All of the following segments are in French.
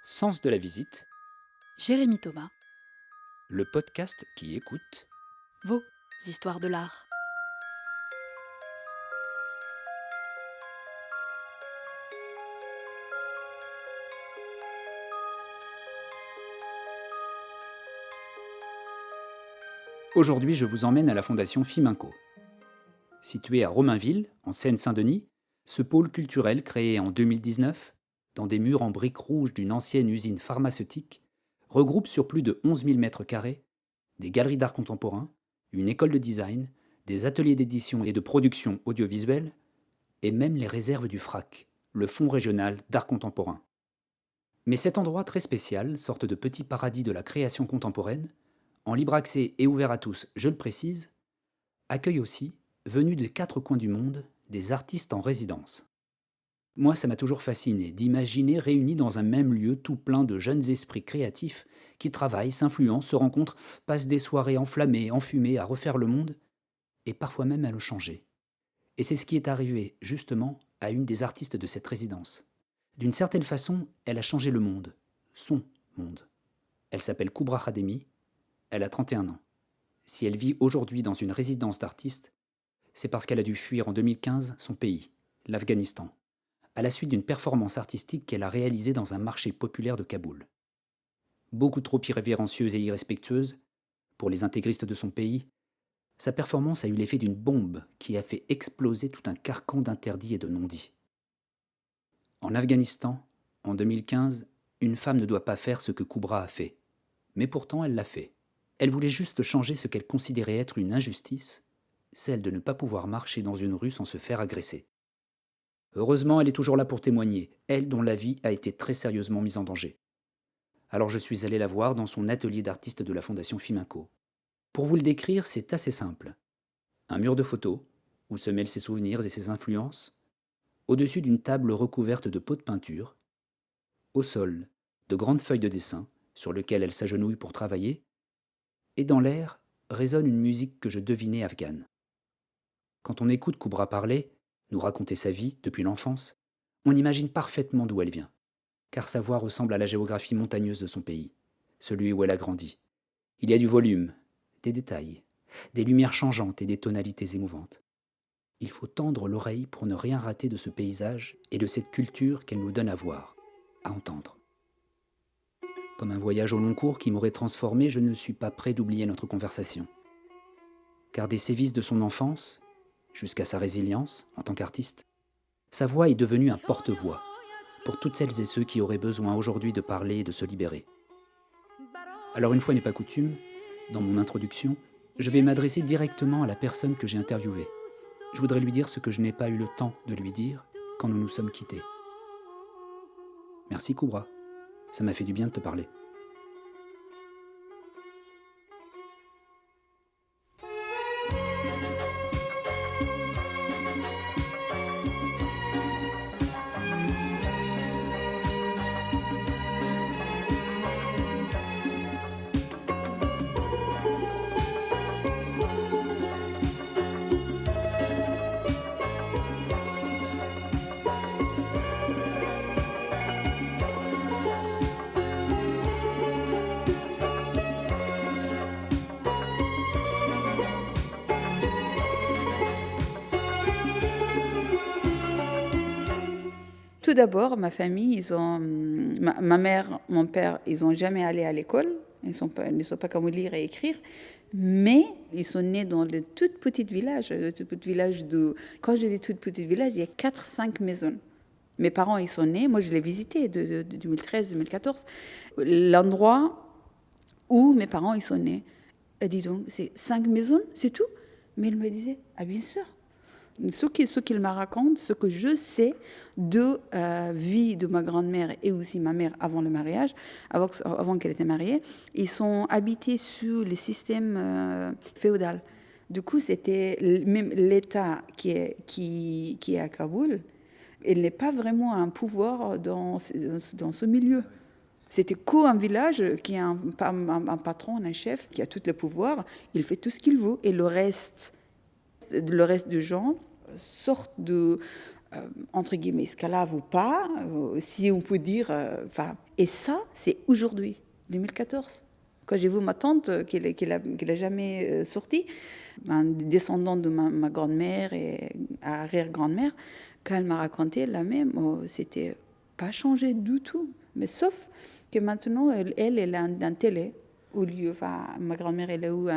Sens de la visite, Jérémy Thomas, le podcast qui écoute. vos histoires de l'art. Aujourd'hui, je vous emmène à la Fondation Fiminco. Située à Romainville, en Seine-Saint-Denis, ce pôle culturel créé en 2019, dans des murs en briques rouges d'une ancienne usine pharmaceutique, regroupe sur plus de 11 000 mètres carrés des galeries d'art contemporain, une école de design, des ateliers d'édition et de production audiovisuelle, et même les réserves du FRAC, le Fonds régional d'art contemporain. Mais cet endroit très spécial, sorte de petit paradis de la création contemporaine, en libre accès et ouvert à tous, je le précise, accueille aussi, venus des quatre coins du monde, des artistes en résidence. Moi, ça m'a toujours fasciné d'imaginer réunis dans un même lieu tout plein de jeunes esprits créatifs qui travaillent, s'influencent, se rencontrent, passent des soirées enflammées, enfumées à refaire le monde, et parfois même à le changer. Et c'est ce qui est arrivé, justement, à une des artistes de cette résidence. D'une certaine façon, elle a changé le monde, son monde. Elle s'appelle Koubra Khademi, elle a 31 ans. Si elle vit aujourd'hui dans une résidence d'artistes, c'est parce qu'elle a dû fuir en 2015 son pays, l'Afghanistan, à la suite d'une performance artistique qu'elle a réalisée dans un marché populaire de Kaboul. Beaucoup trop irrévérencieuse et irrespectueuse, pour les intégristes de son pays, sa performance a eu l'effet d'une bombe qui a fait exploser tout un carcan d'interdits et de non-dits. En Afghanistan, en 2015, une femme ne doit pas faire ce que Koubra a fait. Mais pourtant, elle l'a fait. Elle voulait juste changer ce qu'elle considérait être une injustice, celle de ne pas pouvoir marcher dans une rue sans se faire agresser. Heureusement, elle est toujours là pour témoigner, elle dont la vie a été très sérieusement mise en danger. Alors je suis allé la voir dans son atelier d'artiste de la Fondation Fiminco. Pour vous le décrire, c'est assez simple. Un mur de photos, où se mêlent ses souvenirs et ses influences, au-dessus d'une table recouverte de pots de peinture, au sol, de grandes feuilles de dessin, sur lesquelles elle s'agenouille pour travailler, et dans l'air résonne une musique que je devinais afghane. Quand on écoute Koubra parler, nous raconter sa vie depuis l'enfance, on imagine parfaitement d'où elle vient, car sa voix ressemble à la géographie montagneuse de son pays, celui où elle a grandi. Il y a du volume, des détails, des lumières changeantes et des tonalités émouvantes. Il faut tendre l'oreille pour ne rien rater de ce paysage et de cette culture qu'elle nous donne à voir, à entendre. Comme un voyage au long cours qui m'aurait transformé, je ne suis pas prêt d'oublier notre conversation. Car des sévices de son enfance, jusqu'à sa résilience en tant qu'artiste, sa voix est devenue un porte-voix pour toutes celles et ceux qui auraient besoin aujourd'hui de parler et de se libérer. Alors une fois n'est pas coutume, dans mon introduction, je vais m'adresser directement à la personne que j'ai interviewée. Je voudrais lui dire ce que je n'ai pas eu le temps de lui dire quand nous nous sommes quittés. Merci Koubra, ça m'a fait du bien de te parler. Tout d'abord, ma famille, ma mère, mon père, ils n'ont jamais allé à l'école. Ils ne sont pas comme lire et écrire. Mais ils sont nés dans de tout petits villages. Quand je dis tout petits villages, il y a 4-5 maisons. Mes parents, ils sont nés. Moi, je l'ai visité de 2013-2014. L'endroit où mes parents, ils sont nés. Et dis donc, c'est 5 maisons, c'est tout. Mais il me disait, ah bien sûr. Ce qu'il me raconte, ce que je sais de vie de ma grand-mère et aussi ma mère avant le mariage, avant qu'elle était mariée, ils sont habités sous le système féodal. Du coup, c'était même l'État qui est à Kaboul. Il n'est pas vraiment un pouvoir dans ce milieu. C'était qu'un village qui a un patron, un chef qui a tout le pouvoir. Il fait tout ce qu'il veut et le reste des gens sortent entre guillemets, esclave ou pas, si on peut dire. Et ça, c'est aujourd'hui, 2014. Quand j'ai vu ma tante, qu'elle a jamais sortie, un descendant de ma grand-mère et arrière-grand-mère, quand elle m'a raconté la même, c'était pas changé du tout. Mais sauf que maintenant, elle a un télé. Au lieu, ma grand-mère, elle a eu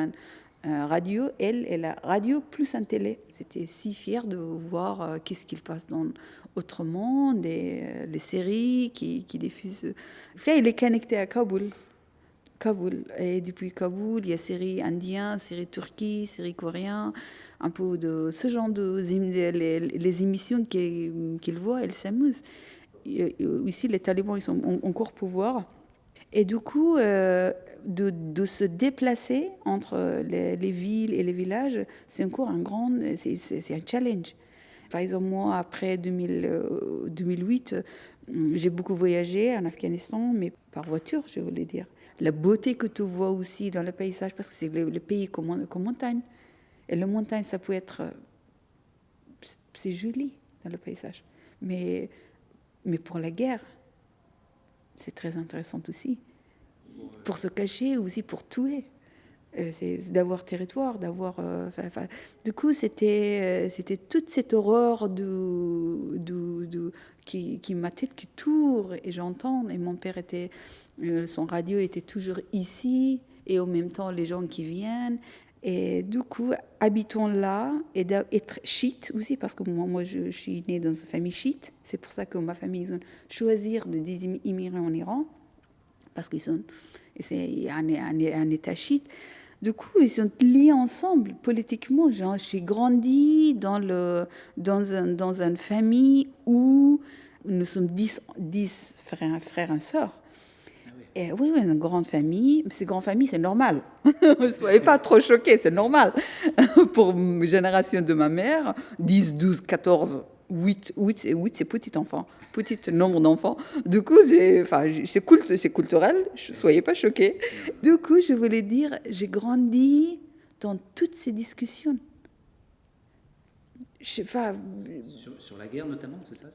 un radio, elle a radio plus un télé. J'étais si fière de voir qu'est-ce qu'il passe dans autrement, les séries qui diffusent. Après, il est connecté à Kaboul. Et depuis Kaboul, il y a séries indiennes, séries turques, séries coréennes, un peu de ce genre les émissions qu'il voit, elle s'amuse. Ici, les talibans, ils sont encore au pouvoir. Et du coup, de se déplacer entre les villes et les villages, c'est encore c'est un challenge. Par exemple, moi, après 2008, j'ai beaucoup voyagé en Afghanistan, mais par voiture, je voulais dire. La beauté que tu vois aussi dans le paysage, parce que c'est le pays comme montagne. Et la montagne, ça peut être... C'est joli dans le paysage. Mais pour la guerre, c'est très intéressant aussi. Pour se cacher, aussi pour tuer. C'est d'avoir territoire, d'avoir... Du coup, c'était toute cette horreur qui ma tête qui tourne et j'entends. Et mon père son radio était toujours ici et en même temps les gens qui viennent. Et du coup, habitons là et d'être chiite aussi parce que moi je suis née dans une famille chiite. C'est pour ça que ma famille ils ont choisi d'immigrer en Iran parce c'est un État chiite. Du coup, ils sont liés ensemble politiquement. Genre, je suis grandie dans une famille où nous sommes 10 frères et sœurs. Et oui, une grande famille. Cette grande famille, c'est normal. Ne soyez pas trop choqués, c'est normal. Pour une génération de ma mère, 10, 12, 14, 8 c'est petit enfant, petit nombre d'enfants. Du coup, c'est culturel, ne soyez pas choqués. Du coup, je voulais dire, j'ai grandi dans toutes ces discussions. Sur la guerre notamment, c'est ça?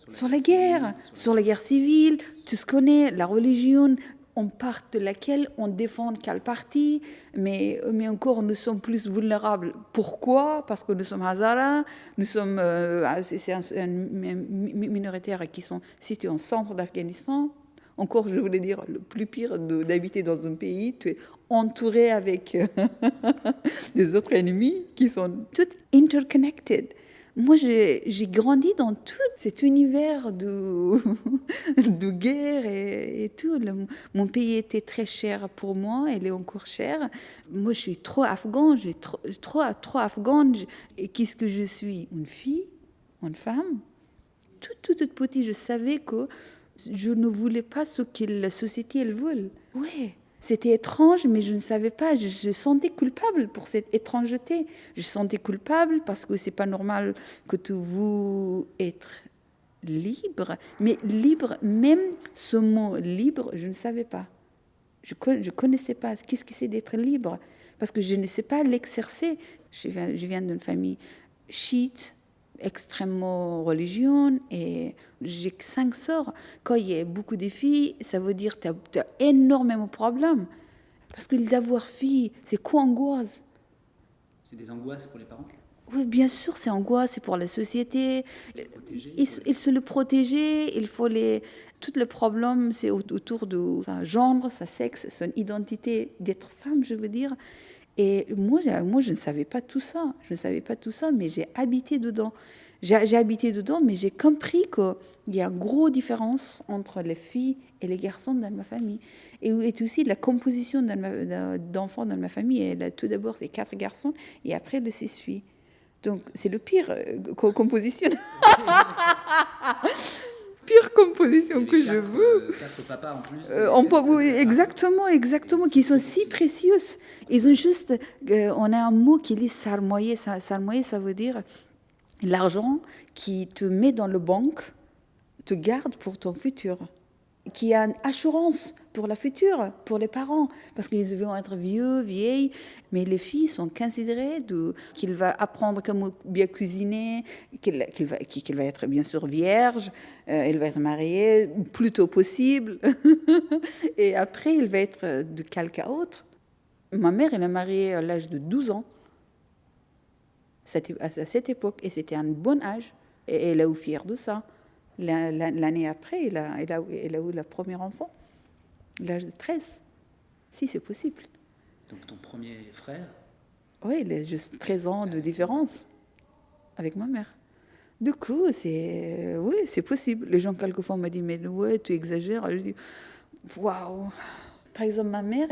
Sur la guerre civile, tu se connais, la religion, on part de laquelle on défend quel parti, mais encore nous sommes plus vulnérables. Pourquoi? Parce que nous sommes Hazara, nous sommes c'est un minoritaires qui sont situés en centre d'Afghanistan. Encore, je voulais dire, le plus pire d'habiter dans un pays, tu es entouré avec des autres ennemis qui sont tous interconnected. Moi, j'ai grandi dans tout cet univers de guerre et tout. Mon pays était très cher pour moi, il est encore cher. Moi, je suis trop afghane, trop afghane. Et qu'est-ce que je suis? Une fille, une femme. Toute petite, je savais que je ne voulais pas ce que la société elle veut. Ouais. C'était étrange, mais je ne savais pas. Je sentais coupable pour cette étrangeté. Je sentais coupable parce que c'est pas normal que tu veux être libre. Mais libre, même ce mot libre, je ne savais pas. Je connaissais pas. Qu'est-ce que c'est d'être libre? Parce que je ne sais pas l'exercer. Je viens d'une famille chiite, extrêmement religieuse, et j'ai 5 sœurs. Quand il y a beaucoup de filles, ça veut dire que tu as énormément de problèmes. Parce que d'avoir fille, c'est quoi angoisse? C'est des angoisses pour les parents? Oui, bien sûr, c'est angoisse, c'est pour la société. Il se le protéger, il faut tout le problème, c'est autour de sa genre, sa sexe, son identité d'être femme, je veux dire. Et moi, je ne savais pas tout ça. Je ne savais pas tout ça, mais j'ai habité dedans. J'ai habité dedans, mais j'ai compris qu'il y a une grosse différence entre les filles et les garçons dans ma famille. Et aussi la composition d'enfants dans ma famille. Et tout d'abord, c'est 4 garçons et après, les 6 filles. Donc, c'est le pire composition. Pire composition que je veux. 4 papas en plus. Oui, exactement, qui sont si précieux. Ils ont juste, on a un mot qui est sarmoyer. Sarmoyer, ça veut dire l'argent qui te met dans le banque, te garde pour ton futur. qui a une assurance pour la future, pour les parents, parce qu'ils vont être vieux, vieilles, mais les filles sont considérées qu'il va apprendre comment bien cuisiner, qu'il va être bien sûr vierge, elle va être mariée plus tôt possible, et après il va être de quelqu'un d'autre. Ma mère, elle est mariée à l'âge de 12 ans, à cette époque, et c'était un bon âge, et elle est fière de ça. L'année après, elle a eu le premier enfant, l'âge de 13. Si, c'est possible. Donc ton premier frère? Oui, il a juste 13 ans de différence avec ma mère. Du coup, oui, c'est possible. Les gens, quelquefois, m'ont dit, mais ouais, tu exagères. Je dis, waouh. Par exemple, ma mère,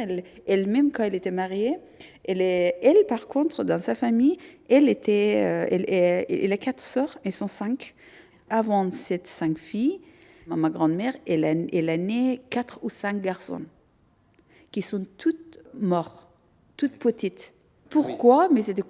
elle-même, quand elle était mariée, elle, par contre, dans sa famille, elle a 4 sœurs, elles sont 5. Avant ces 5 filles, ma grand-mère, elle a né 4 ou 5 garçons qui sont toutes morts, toutes petites. Pourquoi? Mais c'était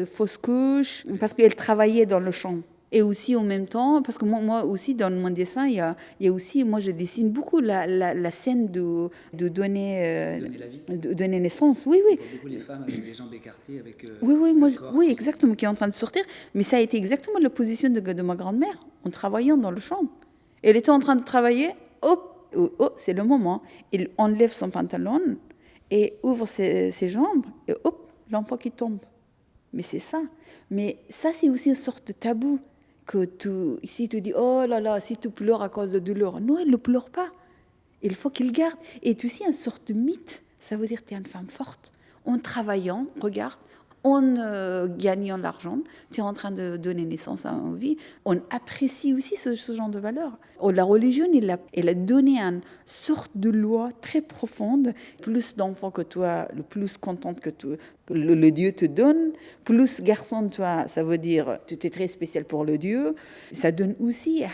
fausse couche, parce qu'elle travaillait dans le champ. Et aussi en même temps, parce que moi aussi dans mon dessin, il y a aussi, moi je dessine beaucoup la scène de donner, Donner la vie. de donner naissance. Oui, oui. On voit beaucoup les femmes avec les jambes écartées, avec Oui, le corps oui, qui- exactement, qui est en train de sortir. Mais ça a été exactement la position de ma grand-mère en travaillant dans le champ. Elle était en train de travailler, hop, oh, c'est le moment. Il enlève son pantalon et ouvre ses jambes et hop, l'enfant qui tombe. Mais c'est ça. Mais ça, c'est aussi une sorte de tabou. Si tu dis, oh là là, si tu pleures à cause de douleur. Non, elle ne pleure pas. Il faut qu'il garde. Et c'est aussi une sorte de mythe. Ça veut dire que tu es une femme forte. En travaillant, regarde, en gagnant de l'argent, tu es en train de donner naissance à une vie. On apprécie aussi ce genre de valeur. La religion, elle a donné une sorte de loi très profonde. Plus d'enfants que toi, le plus contente que le Dieu te donne, plus garçon toi, ça veut dire tu es très spécial pour le Dieu. Ça donne aussi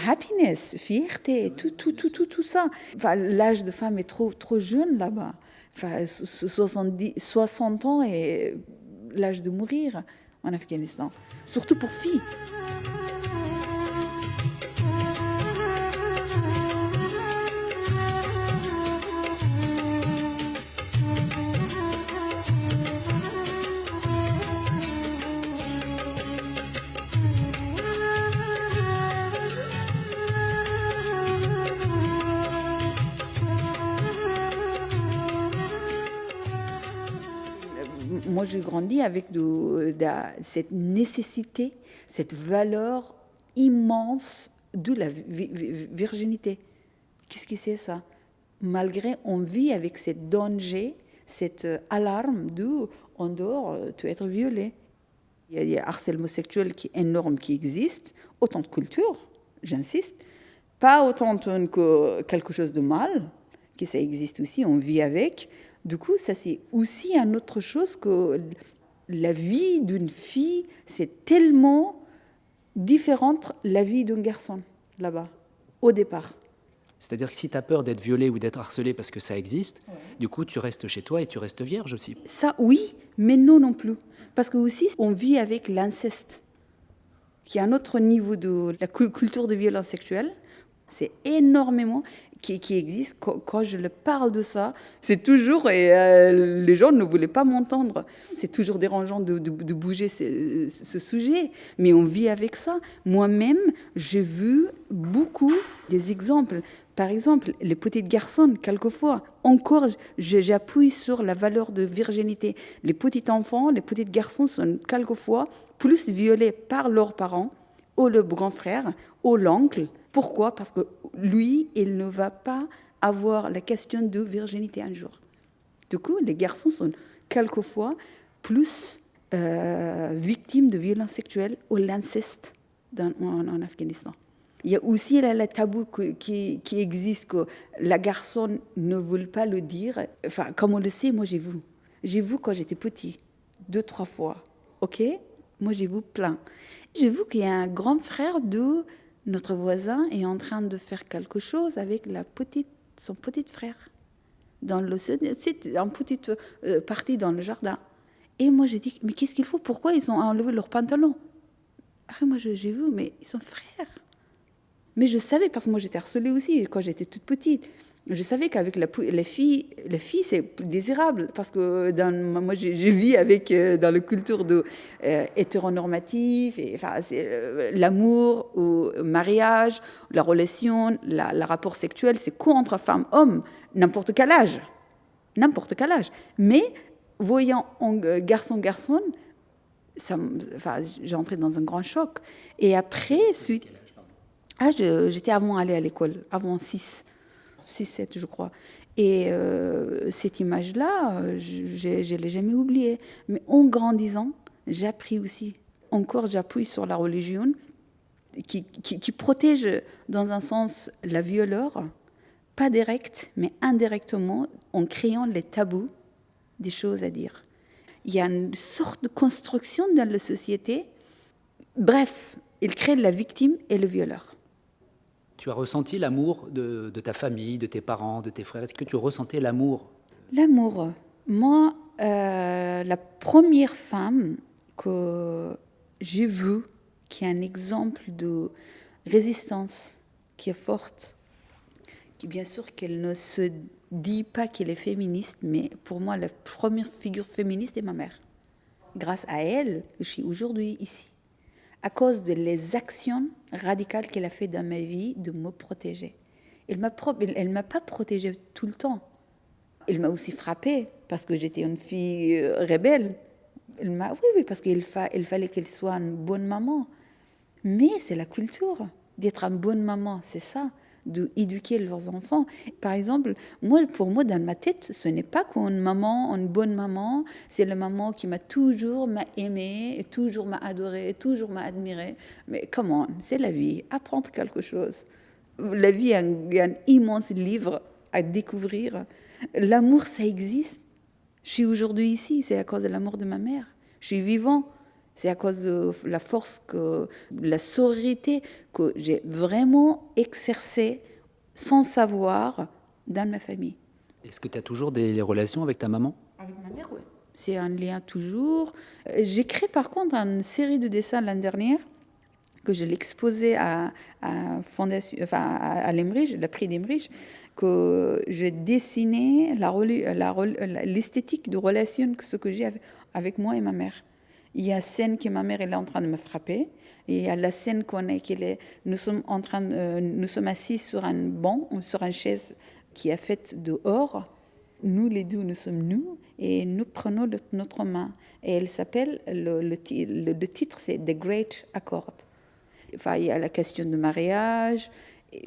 happiness, fierté, tout ça. Enfin, l'âge de femme est trop jeune là-bas. Enfin, 60 ans et l'âge de mourir en Afghanistan, surtout pour filles. Moi, j'ai grandi avec cette nécessité, cette valeur immense de la virginité. Qu'est-ce que c'est ça? Malgré, on vit avec ce danger, cette alarme de on dort, tu vas être violé. Il y a harcèlement sexuel qui est énorme, qui existe, autant de culture, j'insiste, pas autant que quelque chose de mal, que ça existe aussi, on vit avec. Du coup, ça c'est aussi une autre chose que la vie d'une fille, c'est tellement différente de la vie d'un garçon, là-bas, au départ. C'est-à-dire que si tu as peur d'être violée ou d'être harcelée parce que ça existe, du coup, tu restes chez toi et tu restes vierge aussi. Ça, oui, mais non plus. Parce que aussi, on vit avec l'inceste, qui est un autre niveau de la culture de violence sexuelle. C'est énormément qui existe. Quand je le parle de ça, c'est toujours, et les gens ne voulaient pas m'entendre. C'est toujours dérangeant de bouger ce sujet, mais on vit avec ça. Moi-même, j'ai vu beaucoup des exemples. Par exemple, les petits garçons, quelquefois, encore, j'appuie sur la valeur de virginité. Les petits enfants, les petits garçons sont quelquefois plus violés par leurs parents, ou le grand frère, ou l'oncle. Pourquoi? Parce que lui, il ne va pas avoir la question de virginité un jour. Du coup, les garçons sont quelquefois plus victimes de violences sexuelles ou l'inceste en Afghanistan. Il y a aussi le tabou qui existe, que la garçon ne veut pas le dire. Enfin, comme on le sait, moi j'ai vu. J'ai vu quand j'étais petit, 2-3 fois. Ok? Moi j'ai vu plein. J'ai vu qu'il y a un grand frère de notre voisin est en train de faire quelque chose avec son petit frère dans une petite partie dans le jardin. Et moi j'ai dit, mais qu'est-ce qu'il faut? Pourquoi ils ont enlevé leurs pantalons? Ah, moi j'ai vu, mais ils sont frères. Mais je savais, parce que moi j'étais harcelée aussi quand j'étais toute petite. Je savais qu'avec les filles c'est plus désirable. Parce que moi, je vis avec, dans la culture hétéronormative, c'est, l'amour, le mariage, la relation, le rapport sexuel, c'est contre femme-homme, n'importe quel âge. N'importe quel âge. Mais voyant garçon, j'ai entré dans un grand choc. Et après, j'étais avant d'aller à l'école, avant 6, 7, je crois. Et cette image-là, je ne l'ai jamais oubliée. Mais en grandissant, j'ai appris aussi. Encore, j'appuie sur la religion qui protège, dans un sens, la violeur, pas direct, mais indirectement, en créant les tabous des choses à dire. Il y a une sorte de construction dans la société. Bref, il crée la victime et le violeur. Tu as ressenti l'amour de ta famille, de tes parents, de tes frères. Est-ce que tu ressentais l'amour? L'amour. Moi, la première femme que j'ai vue, qui est un exemple de résistance, qui est forte, qui bien sûr qu'elle ne se dit pas qu'elle est féministe, mais pour moi, la première figure féministe est ma mère. Grâce à elle, je suis aujourd'hui ici. À cause de les actions radicales qu'elle a fait dans ma vie de me protéger. Elle m'a pas protégée tout le temps. Elle m'a aussi frappée parce que j'étais une fille rebelle. Oui, parce qu'il fallait qu'elle soit une bonne maman. Mais c'est la culture d'être une bonne maman, c'est ça, d'éduquer leurs enfants. Par exemple, pour moi, dans ma tête, ce n'est pas qu'une maman, une bonne maman, c'est la maman qui m'a aimée, toujours m'a adorée, toujours m'a admirée. Mais comment? C'est la vie, apprendre quelque chose. La vie est un immense livre à découvrir. L'amour, ça existe. Je suis aujourd'hui ici, c'est à cause de l'amour de ma mère. Je suis vivant. C'est à cause de la force, la sororité que j'ai vraiment exercée sans savoir dans ma famille. Est-ce que tu as toujours des relations avec ta maman? Avec ma mère, oui. C'est un lien toujours. J'ai créé par contre une série de dessins l'année dernière que je l'exposais à l'Emmerich, le prix d'Emmerich, que je dessinais l'esthétique de relation que j'ai avec moi et ma mère. Il y a la scène que ma mère elle est en train de me frapper. Et il y a la scène nous sommes assis sur un banc, sur une chaise qui est faite dehors. Nous les deux, nous sommes nous et nous prenons notre main. Et elle s'appelle, le titre c'est The Great Accord. Enfin, il y a la question de mariage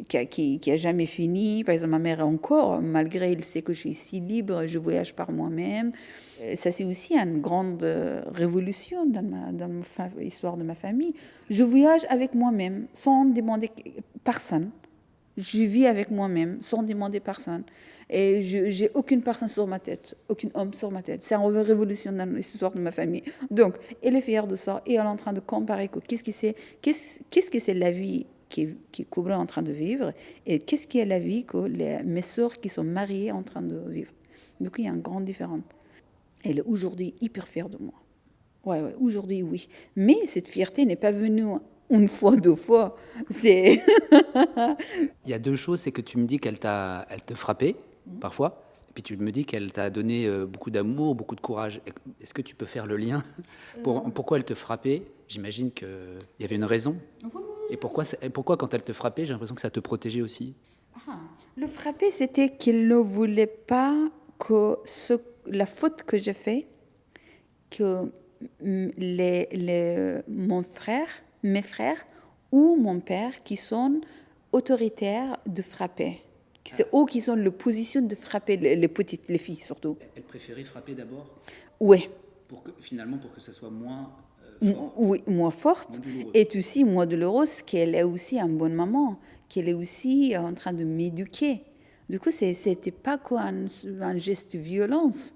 qui a jamais fini. Par exemple, ma mère encore, malgré elle sait que je suis si libre, je voyage par moi-même. Ça, c'est aussi une grande révolution dans l'histoire de ma famille. Je voyage avec moi-même, sans demander personne. Je vis avec moi-même, sans demander personne. Et je n'ai aucune personne sur ma tête, aucun homme sur ma tête. C'est une révolution dans l'histoire de ma famille. Donc, elle est fière de ça et elle est en train de comparer qu'est-ce que c'est la vie que Kubra est en train de vivre et qu'est-ce qui est la vie que mes sœurs qui sont mariées sont en train de vivre. Donc, il y a une grande différence. Elle est aujourd'hui hyper fière de moi. Ouais, aujourd'hui, oui. Mais cette fierté n'est pas venue une fois, 2 fois. C'est... Il y a 2 choses, c'est que tu me dis elle te frappait, parfois, et puis tu me dis qu'elle t'a donné beaucoup d'amour, beaucoup de courage. Est-ce que tu peux faire le lien pourquoi elle te frappait? J'imagine qu'il y avait une raison. Et pourquoi quand elle te frappait, j'ai l'impression que ça te protégeait aussi? Le frapper, c'était qu'il ne voulait pas que la faute que j'ai faite, que mes frères ou mon père qui sont autoritaires de frapper. C'est eux qui sont la position de frapper les filles surtout. Elle préférait frapper d'abord? Oui. Pour que ça soit moins fort. Oui, moins forte. Et aussi moins douloureuse, qu'elle est aussi une bonne maman, qu'elle est aussi en train de m'éduquer. Du coup, c'était pas quoi un geste de violence.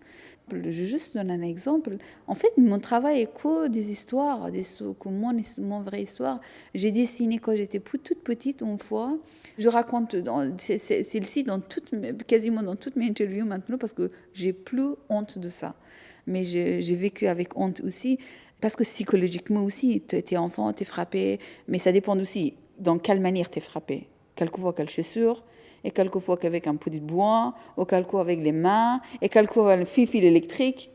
Je juste donne un exemple. En fait, mon travail est que des histoires, que mon vraie histoire. J'ai dessiné quand j'étais toute petite une fois. Je raconte celle-ci quasiment dans toutes mes interviews maintenant parce que j'ai plus honte de ça. Mais j'ai vécu avec honte aussi parce que psychologiquement aussi, tu es enfant, tu es frappé, mais ça dépend aussi dans quelle manière t'es frappé. Quelquefois avec quelle chaussure, et quelquefois qu'avec un petit de bois, ou quelquefois avec les mains, et quelquefois avec un fil électrique.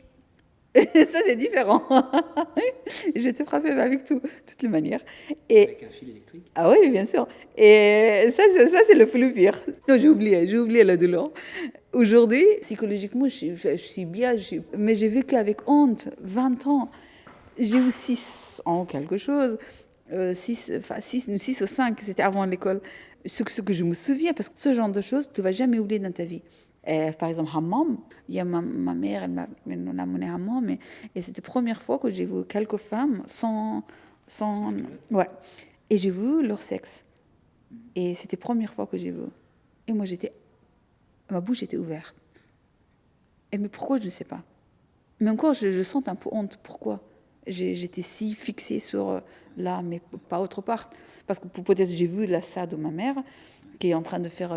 Ça, c'est différent. J'ai été frappée avec toutes les manières. Avec un fil électrique. Ah oui, bien sûr. Et ça c'est le plus pire. Non, j'ai oublié la douleur. Aujourd'hui, psychologiquement, je suis bien, mais j'ai vécu avec honte 20 ans. J'ai eu 6 ans, quelque chose. 6 ou 5, c'était avant l'école. Ce que je me souviens, parce que ce genre de choses, tu ne vas jamais oublier dans ta vie. Par exemple, hammam, il y a ma mère, elle m'a amené à hammam, et c'était la première fois que j'ai vu quelques femmes sans ouais. Et j'ai vu leur sexe. Et c'était la première fois que j'ai vu. Et moi, ma bouche était ouverte. Mais pourquoi, je ne sais pas. Mais encore, je sens un peu honte. Pourquoi j'étais si fixée sur là, mais pas autre part. Parce que peut-être j'ai vu ça de ma mère, qui est en train de faire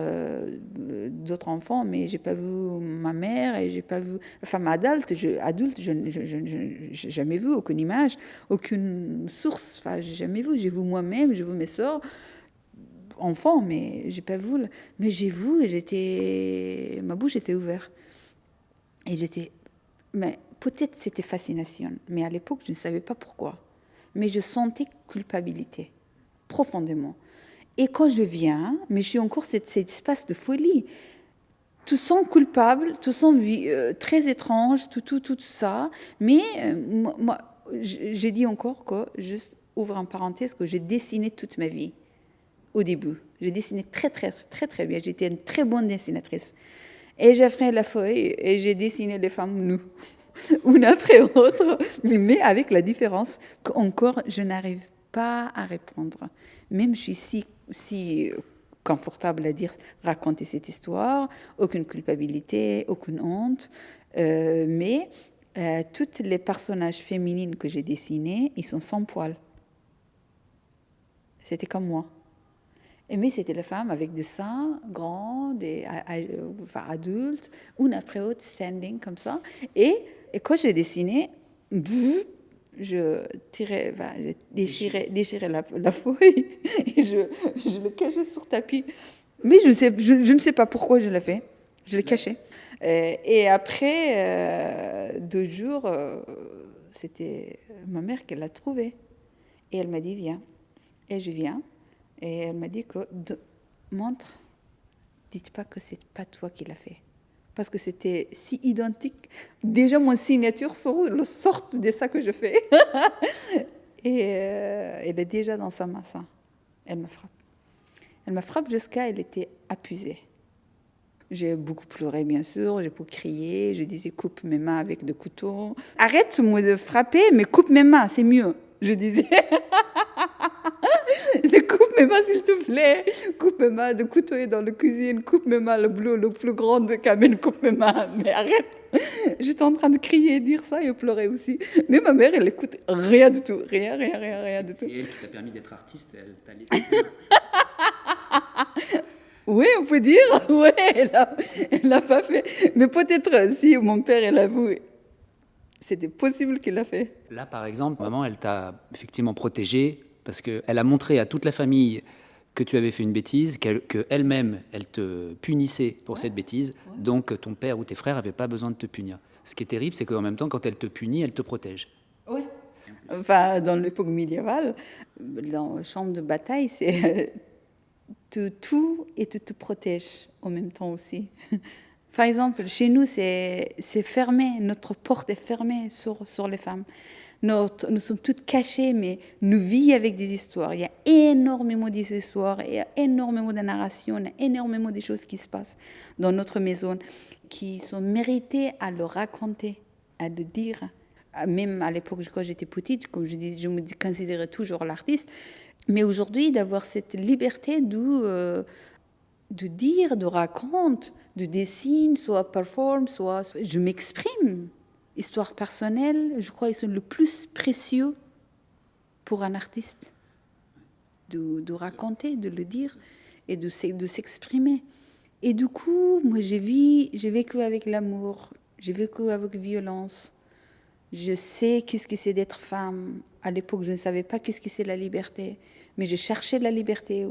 d'autres enfants, mais j'ai pas vu ma mère et j'ai pas vu femme adulte. Je n'ai jamais vu aucune image, aucune source. Enfin, j'ai jamais vu. J'ai vu moi-même, j'ai vu mes sœurs enfants, mais j'ai pas vu. Mais j'ai vu et ma bouche était ouverte et mais peut-être c'était fascination, mais à l'époque je ne savais pas pourquoi. Mais je sentais culpabilité profondément. Et quand je viens, mais je suis encore cet espace de folie. Tout sens coupable, tout sens très étrange, tout ça. Mais moi, j'ai dit encore que, juste ouvre en parenthèse, que j'ai dessiné toute ma vie au début. J'ai dessiné très, très, très, très bien. J'étais une très bonne dessinatrice. Et j'ai pris la feuille et j'ai dessiné les femmes nues, une après l'autre, mais avec la différence qu'encore, je n'arrive pas à répondre. Même je suis si confortable à dire, raconter cette histoire, aucune culpabilité, aucune honte, mais tous les personnages féminines que j'ai dessinés, ils sont sans poils. C'était comme moi. Mais c'était la femme avec des seins grands, enfin adultes, une après l'autre, standing comme ça. Et quand j'ai dessiné, je déchirais la feuille et je le cachais sur le tapis. Mais je ne sais pas pourquoi je l'ai fait. Je l'ai caché. Et après 2 jours, c'était ma mère qui l'a trouvé. Et elle m'a dit, viens. Et je viens. Et elle m'a dit montre, dites pas que c'est pas toi qui l'as fait. Parce que c'était si identique. Déjà, mon signature sur le sort de ça que je fais. Et elle est déjà dans sa masse. Elle me frappe. Elle me frappe jusqu'à elle était épuisée. J'ai beaucoup pleuré, bien sûr. J'ai beaucoup crié. Je disais, coupe mes mains avec des couteaux. Arrête-moi de frapper, mais coupe mes mains, c'est mieux. Je disais. Coupe mes mains, s'il te plaît. Coupe mes mains de couteau dans la cuisine. Coupe mes mains, le plus grand de Camille. Coupe mes mains. Mais arrête. J'étais en train de crier et dire ça et pleurer aussi. Mais ma mère, elle écoute rien du tout. Rien du tout. C'est elle qui t'a permis d'être artiste. Elle t'a laissé. Oui, on peut dire. Oui, elle l'a pas fait. Mais peut-être si mon père, elle avoue, c'était possible qu'il l'a fait. Là, par exemple, maman, elle t'a effectivement protégée parce qu'elle a montré à toute la famille que tu avais fait une bêtise, qu'elle-même, elle te punissait pour cette bêtise. Ouais. Donc, ton père ou tes frères n'avaient pas besoin de te punir. Ce qui est terrible, c'est qu'en même temps, quand elle te punit, elle te protège. Oui. Enfin, dans l'époque médiévale, dans le champ de bataille, c'est tout et tu te protèges en même temps aussi. Par exemple, chez nous, c'est fermé. Notre porte est fermée sur les femmes. Nous sommes toutes cachées, mais nous vivons avec des histoires. Il y a énormément d'histoires, il y a énormément de narrations, il y a énormément de choses qui se passent dans notre maison qui sont méritées à le raconter, à le dire. Même à l'époque, quand j'étais petite, comme je dis, je me considérais toujours l'artiste. Mais aujourd'hui, d'avoir cette liberté de dire, de raconter, de dessiner, soit performe, soit je m'exprime. Histoire personnelle, je crois, ils sont le plus précieux pour un artiste. De raconter, de le dire et de s'exprimer. Et du coup, moi, j'ai vécu avec l'amour, j'ai vécu avec violence. Je sais qu'est-ce que c'est d'être femme. À l'époque, je ne savais pas qu'est-ce que c'est la liberté. Mais j'ai cherché la liberté.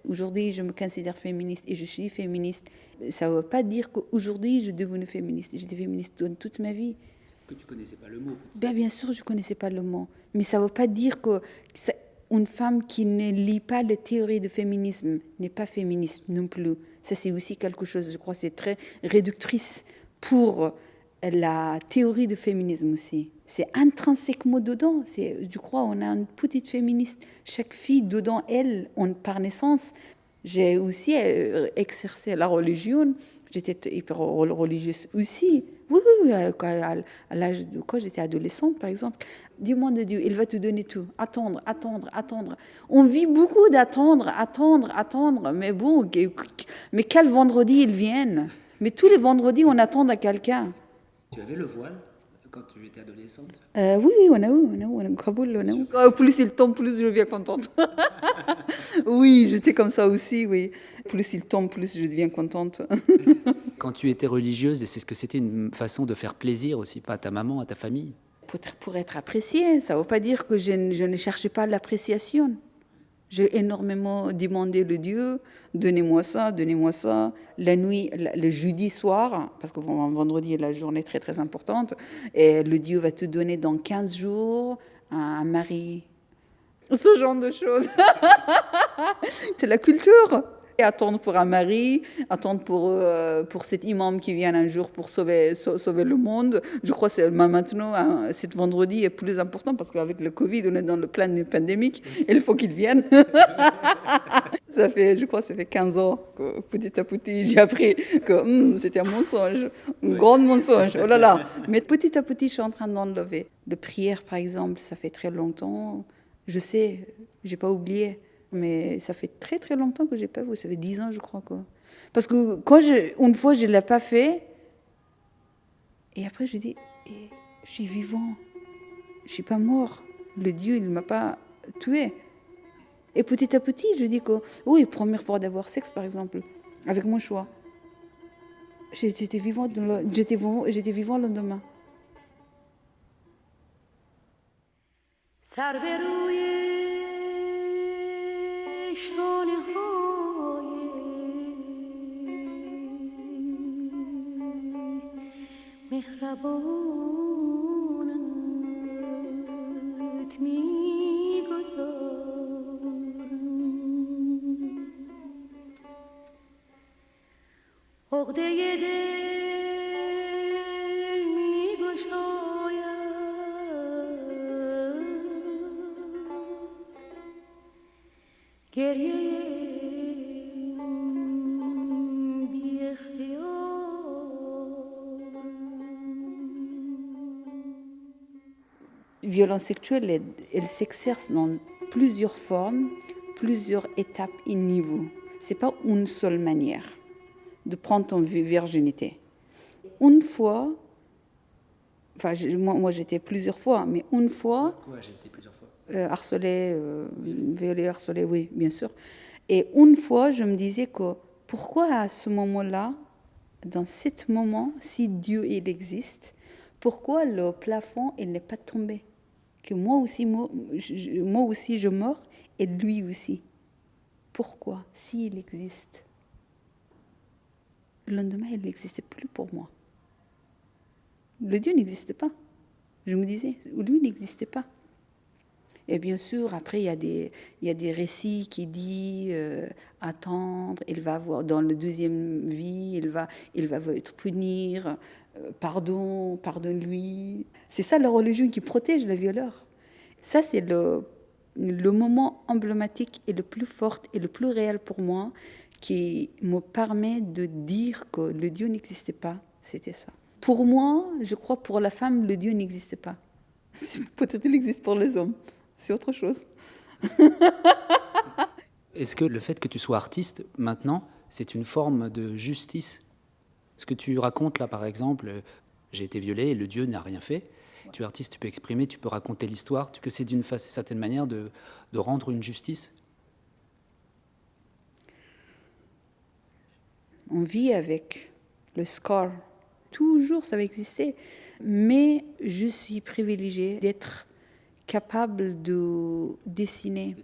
Aujourd'hui, je me considère féministe et je suis féministe. Ça ne veut pas dire qu'aujourd'hui, je suis devenue féministe. J'étais féministe toute ma vie. Que tu connaissais pas le mot. Bien sûr, je ne connaissais pas le mot. Mais ça ne veut pas dire qu'une femme qui ne lit pas les théories de féminisme n'est pas féministe non plus. Ça, c'est aussi quelque chose, je crois, c'est très réductrice pour la théorie de féminisme aussi. C'est intrinsèquement dedans. Je crois on a une petite féministe. Chaque fille dedans, elle, par naissance. J'ai aussi exercé la religion. J'étais hyper religieuse aussi. Oui, à l'âge de quand j'étais adolescente, par exemple. Dis-moi de Dieu, il va te donner tout. Attendre. On vit beaucoup d'attendre. Mais bon, mais quel vendredi ils viennent? Mais tous les vendredis, on attend à quelqu'un. Tu avais le voile quand tu étais adolescente? Oui, on a eu, Kaboul, on a eu. Plus il tombe, plus je deviens contente. Oui, j'étais comme ça aussi, oui. Plus il tombe, plus je deviens contente. Quand tu étais religieuse, est-ce que c'était une façon de faire plaisir aussi, pas à ta maman, à ta famille? Pour être appréciée, ça ne veut pas dire que je ne cherchais pas l'appréciation. J'ai énormément demandé le Dieu, donnez-moi ça. La nuit, le jeudi soir, parce que vendredi est la journée très très importante, et le Dieu va te donner dans 15 jours un mari. Ce genre de choses. C'est la culture. Et attendre pour un mari, attendre pour cet imam qui vient un jour pour sauver le monde. Je crois que maintenant, cet vendredi est plus important parce qu'avec le Covid, on est dans le plein pandémique et il faut qu'il vienne. Ça fait 15 ans que petit à petit, j'ai appris que c'était un mensonge, un grand mensonge. Oh là là. Mais petit à petit, je suis en train d'enlever. Le prière, par exemple, ça fait très longtemps. Je sais, j'ai pas oublié. Mais ça fait très très longtemps que j'ai pas vu. Ça fait 10 ans, je crois. Quoi. Parce que une fois, je ne l'ai pas fait. Et après, je dis, je suis vivant. Je ne suis pas mort. Le Dieu, il ne m'a pas tué. Et petit à petit, je dis que, oui, première fois d'avoir sexe, par exemple, avec mon choix. J'étais vivant le lendemain. Violence sexuelle, elle s'exerce dans plusieurs formes, plusieurs étapes et niveaux. Ce n'est pas une seule manière de prendre ton virginité. Une fois, moi j'étais plusieurs fois, mais une fois... Quoi, j'ai été plusieurs fois? Harcelée, violée, harcelée, oui, bien sûr. Et une fois, je me disais que pourquoi à ce moment-là, dans ce moment, si Dieu il existe, pourquoi le plafond il n'est pas tombé? Que moi aussi je meurs et lui aussi. Pourquoi? S'il existe. Le lendemain, il n'existait plus pour moi. Le Dieu n'existait pas. Je me disais, lui n'existait pas. Et bien sûr, après, il y a des récits qui disent attendre, il va avoir dans la deuxième vie, il va être puni, pardonne-lui. C'est ça la religion qui protège le violeur. Ça, c'est le moment emblématique et le plus fort et le plus réel pour moi qui me permet de dire que le Dieu n'existait pas. C'était ça. Pour moi, je crois pour la femme, le Dieu n'existe pas. Peut-être il existe pour les hommes. C'est autre chose. Est-ce que le fait que tu sois artiste, maintenant, c'est une forme de justice? Ce que tu racontes là, par exemple, j'ai été violée et le Dieu n'a rien fait. Tu es artiste, tu peux exprimer, tu peux raconter l'histoire, que c'est d'une certaine manière de rendre une justice? On vit avec le score. Toujours, ça va exister. Mais je suis privilégiée d'être capable de dessiner,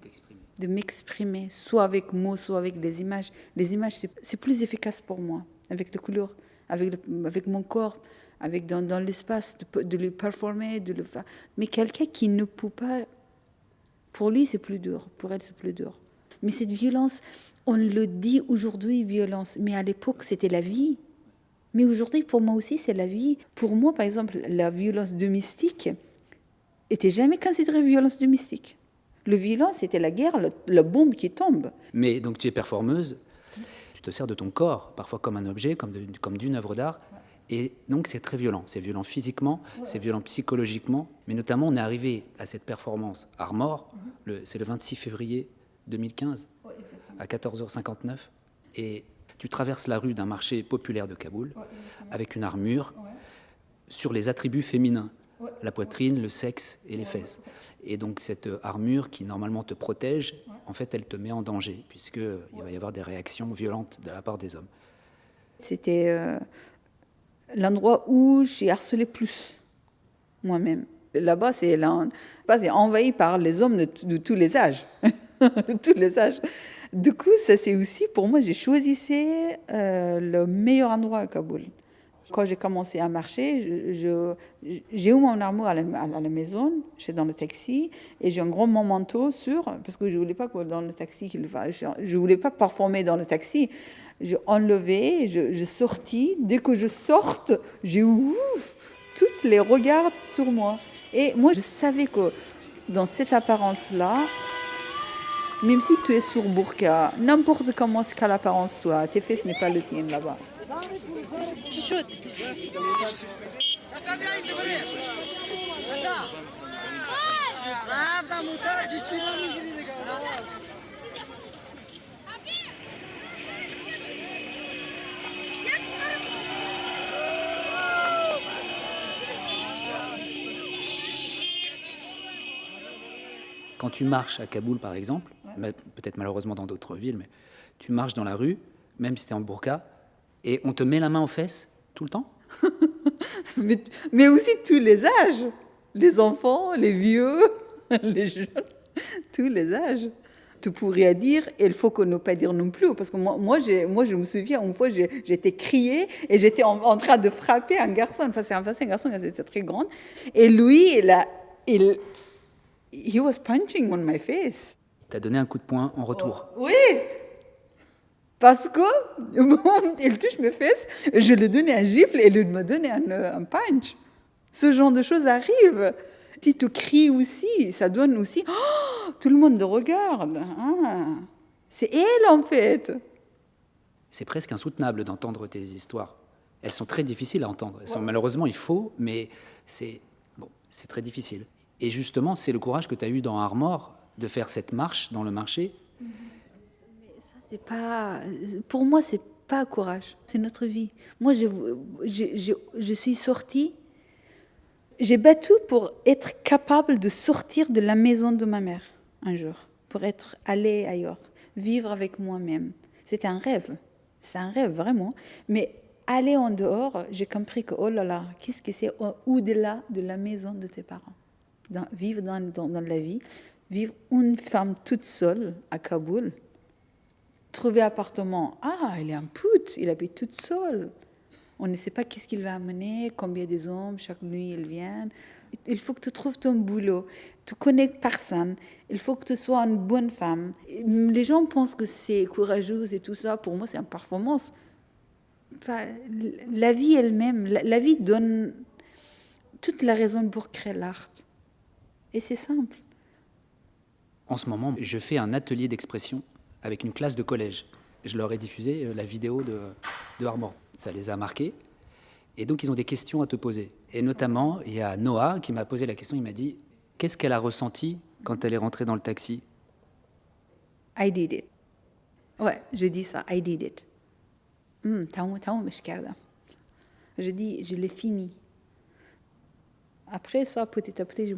de m'exprimer, soit avec mots, soit avec des images. Les images, c'est plus efficace pour moi, avec les couleurs, avec mon corps, avec dans l'espace, de le performer, de le faire. Mais quelqu'un qui ne peut pas, pour lui, c'est plus dur, pour elle, c'est plus dur. Mais cette violence, on le dit aujourd'hui, violence, mais à l'époque, c'était la vie. Mais aujourd'hui, pour moi aussi, c'est la vie. Pour moi, par exemple, la violence domestique n'était jamais considérée violence domestique. Le violence, c'était la guerre, la bombe qui tombe. Mais donc tu es performeuse, tu te sers de ton corps, parfois comme un objet, comme d'une œuvre d'art. Et donc c'est très violent. C'est violent physiquement, c'est violent psychologiquement. Mais notamment, on est arrivé à cette performance Armor, c'est le 26 février 2015, à 14h59. Et tu traverses la rue d'un marché populaire de Kaboul avec une armure sur les attributs féminins. La poitrine, le sexe et les fesses. Et donc cette armure qui normalement te protège, en fait elle te met en danger, puisqu'il va y avoir des réactions violentes de la part des hommes. C'était l'endroit où j'ai harcelé plus moi-même. Là-bas, c'est envahi par les hommes de tous les âges. De tous les âges. Du coup, ça c'est aussi, pour moi, j'ai choisi le meilleur endroit à Kaboul. Quand j'ai commencé à marcher, j'ai eu mon armoire à la maison, j'étais dans le taxi, et j'ai un grand manteau parce que je ne voulais pas que dans le taxi, je voulais pas performer dans le taxi. J'ai enlevé, je sortis. Dès que je sorte, j'ai eu toutes les regards sur moi. Et moi, je savais que dans cette apparence-là, même si tu es sur burqa, n'importe comment quelle apparence tu as, tes fesses n'est pas le tien là-bas. Quand tu marches à Kaboul, par exemple, peut-être malheureusement dans d'autres villes, mais tu marches dans la rue, même si tu es en burqa, et on te met la main aux fesses tout le temps. mais aussi tous les âges, les enfants, les vieux, les jeunes, tous les âges. Tu pourrais dire, et il faut qu'on ne pas dire non plus, parce que moi, je me souviens, une fois, j'étais criée et j'étais en train de frapper un garçon. Enfin, c'est un garçon qui était très grand. Et lui, he was punching on my face. Il t'a donné un coup de poing en retour. Oui, parce que il touche mes fesses, je lui donnais un gifle et il me donnait un punch. Ce genre de choses arrive. Si tu cries aussi, ça donne aussi... Oh, tout le monde le regarde. Ah, c'est elle, en fait. C'est presque insoutenable d'entendre tes histoires. Elles sont très difficiles à entendre. Malheureusement, il faut, mais c'est très difficile. Et justement, c'est le courage que tu as eu dans Armor de faire cette marche dans le marché. Mais ça, c'est pas... Pour moi, c'est pas courage. C'est notre vie. Moi, je suis sortie... J'ai battu pour être capable de sortir de la maison de ma mère un jour, pour être allée ailleurs, vivre avec moi-même. C'était un rêve, c'est un rêve vraiment. Mais aller en dehors, j'ai compris que oh là là, qu'est-ce que c'est au-delà de la maison de tes parents. Vivre dans la vie, vivre une femme toute seule à Kaboul, trouver appartement, il est un pute, il habite toute seule. On ne sait pas qu'est-ce qu'il va amener, combien des hommes, chaque nuit ils viennent. Il faut que tu trouves ton boulot. Tu connais personne. Il faut que tu sois une bonne femme. Les gens pensent que c'est courageux et tout ça. Pour moi, c'est une performance. Enfin, la vie elle-même, la vie donne toute la raison pour créer l'art. Et c'est simple. En ce moment, je fais un atelier d'expression avec une classe de collège. Je leur ai diffusé la vidéo de Armor. Ça les a marqués. Et donc, ils ont des questions à te poser. Et notamment, il y a Noah qui m'a posé la question. Il m'a dit, qu'est-ce qu'elle a ressenti quand elle est rentrée dans le taxi? I did it. Ouais, je dis ça. I did it. Je dis, je l'ai fini. Après ça, petit à petit,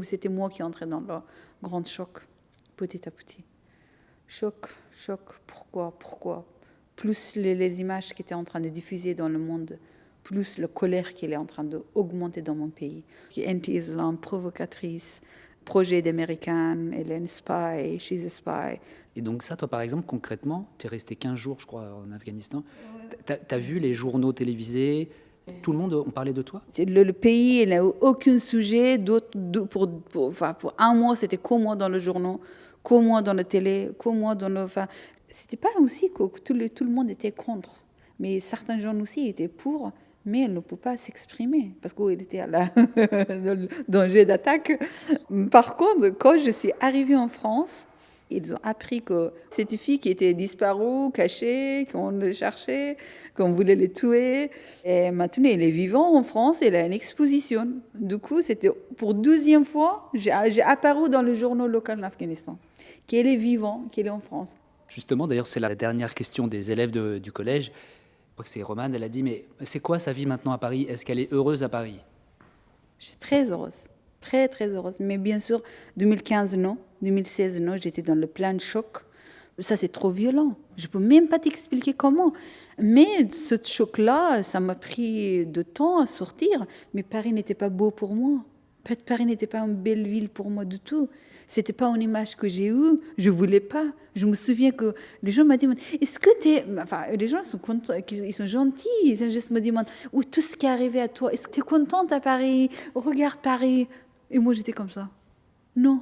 c'était moi qui entrais dans le grand choc. Petit à petit. Choc. Pourquoi? Plus les images qui étaient en train de diffuser dans le monde, plus la colère qui est en train d'augmenter dans mon pays. Anti-islam, provocatrice, projet d'American, elle est une spy, she's a spy. Et donc ça, toi par exemple, concrètement, tu es resté 15 jours, je crois, en Afghanistan. T'as vu les journaux télévisés? Tout le monde, on parlait de toi? Le pays, il n'a aucun sujet. Pour un mois, c'était qu'au moi dans le journal, qu'au moi dans la télé, qu'au moi dans le... Enfin, c'était pas aussi que tout le monde était contre. Mais certains gens aussi étaient pour, mais elle ne peut pas s'exprimer parce qu'il était dans le danger d'attaque. Par contre, quand je suis arrivée en France, ils ont appris que cette fille qui était disparue, cachée, qu'on le cherchait, qu'on voulait les tuer. Et maintenant, elle est vivante en France, elle a une exposition. Du coup, c'était pour 12e fois, j'ai apparu dans le journal local d'Afghanistan, qu'elle est vivante, qu'elle est en France. Justement, d'ailleurs, c'est la dernière question des élèves du collège. Je crois que c'est Romane, elle a dit, mais c'est quoi sa vie maintenant à Paris? Est-ce qu'elle est heureuse à Paris? Je suis très heureuse, très très heureuse. Mais bien sûr, 2015, non. 2016, non, j'étais dans le plein choc. Ça, c'est trop violent. Je ne peux même pas t'expliquer comment. Mais ce choc-là, ça m'a pris de temps à sortir. Mais Paris n'était pas beau pour moi. Paris n'était pas une belle ville pour moi du tout. C'était pas une image que j'ai eue. Je voulais pas. Je me souviens que les gens m'ont dit, est-ce que tu es... Enfin, les gens sont contents, ils sont gentils. Ils ont juste me demandent, où tout ce qui est arrivé à toi, est-ce que tu es contente à Paris? Regarde Paris. Et moi, j'étais comme ça. Non.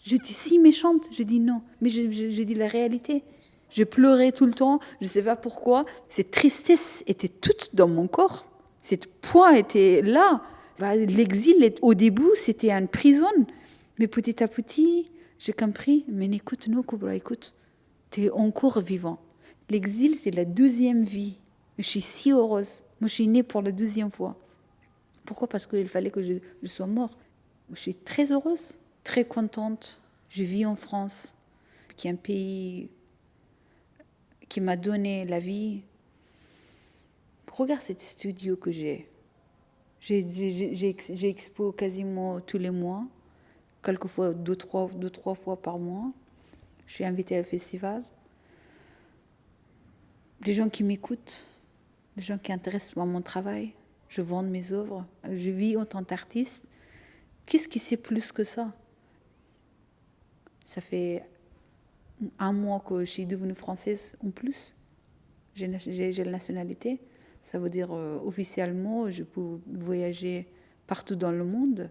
J'étais si méchante, j'ai dit non, mais j'ai dit la réalité. Je pleurais tout le temps, je ne sais pas pourquoi. Cette tristesse était toute dans mon corps. Cette poids était là. L'exil, au début, c'était une prison. Mais petit à petit, j'ai compris. Mais écoute, non, Cobra, écoute, tu es encore vivant. L'exil, c'est la deuxième vie. Je suis si heureuse. Moi, je suis née pour la deuxième fois. Pourquoi? Parce qu'il fallait que je sois morte. Je suis très heureuse, très contente. Je vis en France, qui est un pays qui m'a donné la vie. Regarde ce studio que j'ai. J'ai expo quasiment tous les mois, quelquefois deux, trois fois par mois. Je suis invitée au festival. Les gens qui m'écoutent, les gens qui intéressent à mon travail. Je vends mes œuvres. Je vis en tant qu'artiste. Qu'est-ce qui c'est plus que ça? Ça fait un mois que je suis devenue française en plus. J'ai la nationalité. Ça veut dire officiellement, je peux voyager partout dans le monde.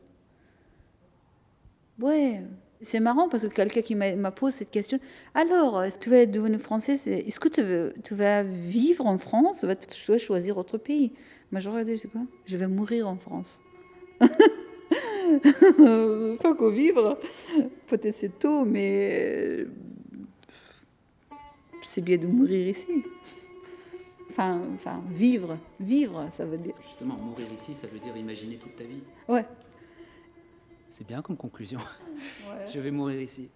Ouais, c'est marrant parce que quelqu'un qui m'a posé cette question. Alors, si tu vas devenir française, est-ce que tu vas vivre en France ou tu vas choisir autre pays? Moi, j'aurais dit, c'est quoi? Je vais mourir en France. Pas qu'au vivre. Peut-être c'est tôt, mais c'est bien de mourir ici. Enfin, vivre, ça veut dire. Justement, mourir ici, ça veut dire imaginer toute ta vie. Ouais. C'est bien comme conclusion. Ouais. Je vais mourir ici.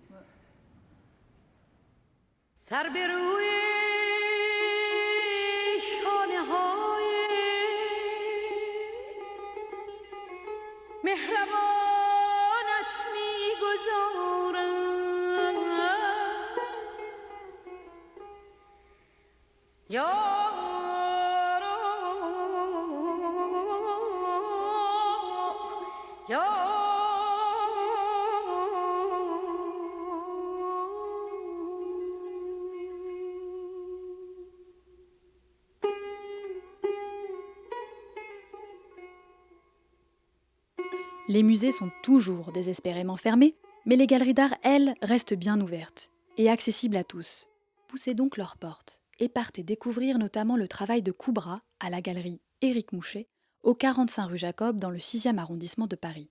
Les musées sont toujours désespérément fermés, mais les galeries d'art, elles, restent bien ouvertes et accessibles à tous. Poussez donc leurs portes et partez découvrir notamment le travail de Koubra à la galerie Éric Mouchet, au 45 rue Jacob dans le 6e arrondissement de Paris.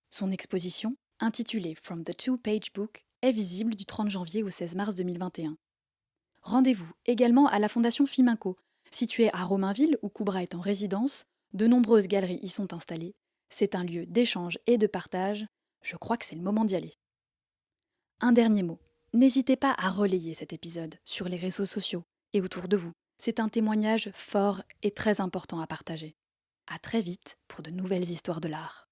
Son exposition, intitulée From the Two-Page Book, est visible du 30 janvier au 16 mars 2021. Rendez-vous également à la Fondation Fiminco, située à Romainville où Koubra est en résidence. De nombreuses galeries y sont installées. C'est un lieu d'échange et de partage. Je crois que c'est le moment d'y aller. Un dernier mot. N'hésitez pas à relayer cet épisode sur les réseaux sociaux et autour de vous. C'est un témoignage fort et très important à partager. À très vite pour de nouvelles histoires de l'art.